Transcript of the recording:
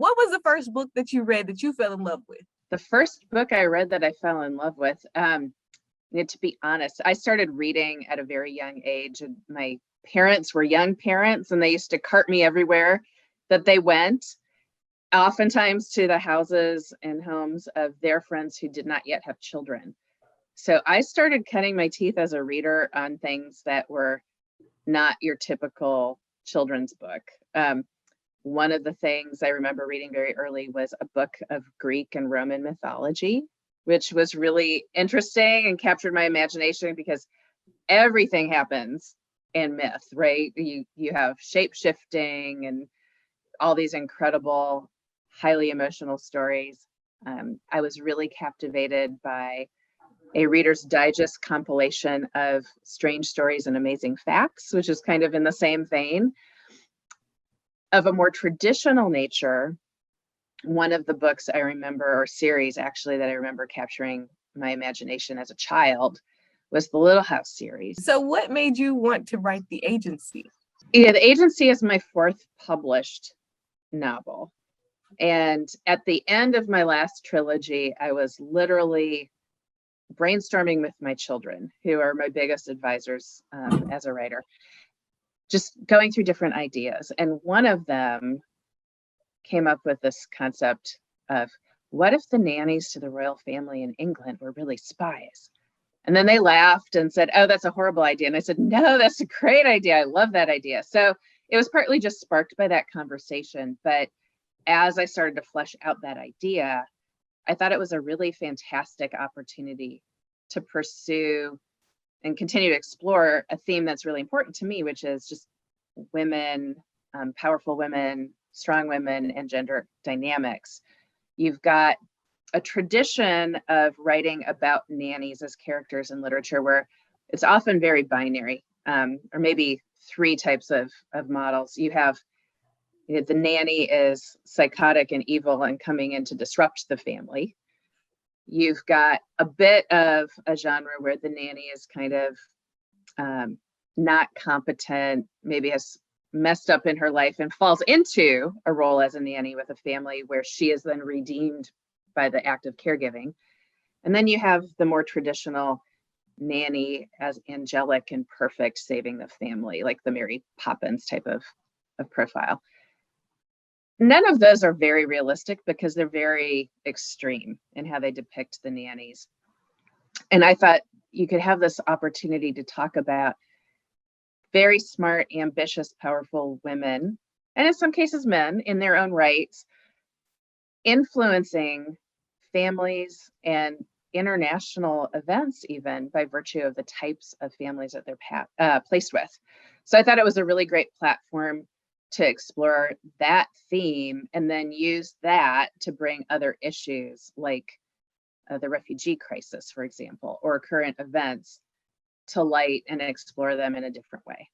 What was the first book that you read that you fell in love with? The first book I read that I fell in love with, to be honest, I started reading at a very young age, and my parents were young parents, and they used to cart me everywhere that they went, oftentimes to the houses and homes of their friends who did not yet have children. So I started cutting my teeth as a reader on things that were not your typical children's book. One of the things I remember reading very early was a book of Greek and Roman mythology, which was really interesting and captured my imagination because everything happens in myth, right? You have shape-shifting and all these incredible, highly emotional stories. I was really captivated by a Reader's Digest compilation of strange stories and amazing facts, which is kind of in the same vein. Of a more traditional nature, one of the books I remember, or series actually, that I remember capturing my imagination as a child was the Little House series. So what made you want to write The Agency? Yeah, The Agency is my fourth published novel. And at the end of my last trilogy, I was literally brainstorming with my children, who are my biggest advisors as a writer, just going through different ideas. And one of them came up with this concept of, what if the nannies to the royal family in England were really spies? And then they laughed and said, oh, that's a horrible idea. And I said, no, that's a great idea. I love that idea. So it was partly just sparked by that conversation. But as I started to flesh out that idea, I thought it was a really fantastic opportunity to pursue and continue to explore a theme that's really important to me, which is just women, powerful women, strong women, and gender dynamics. You've got a tradition of writing about nannies as characters in literature where it's often very binary, or maybe three types of models. You have, the nanny is psychotic and evil and coming in to disrupt the family. You've got a bit of a genre where the nanny is kind of not competent, maybe has messed up in her life and falls into a role as a nanny with a family where she is then redeemed by the act of caregiving. And then you have the more traditional nanny as angelic and perfect, saving the family, like the Mary Poppins type of profile. None of those are very realistic because they're very extreme in how they depict the nannies. And I thought you could have this opportunity to talk about very smart, ambitious, powerful women, and in some cases men in their own rights, influencing families and international events even by virtue of the types of families that they're placed with. So I thought it was a really great platform to explore that theme and then use that to bring other issues like the refugee crisis, for example, or current events to light and explore them in a different way.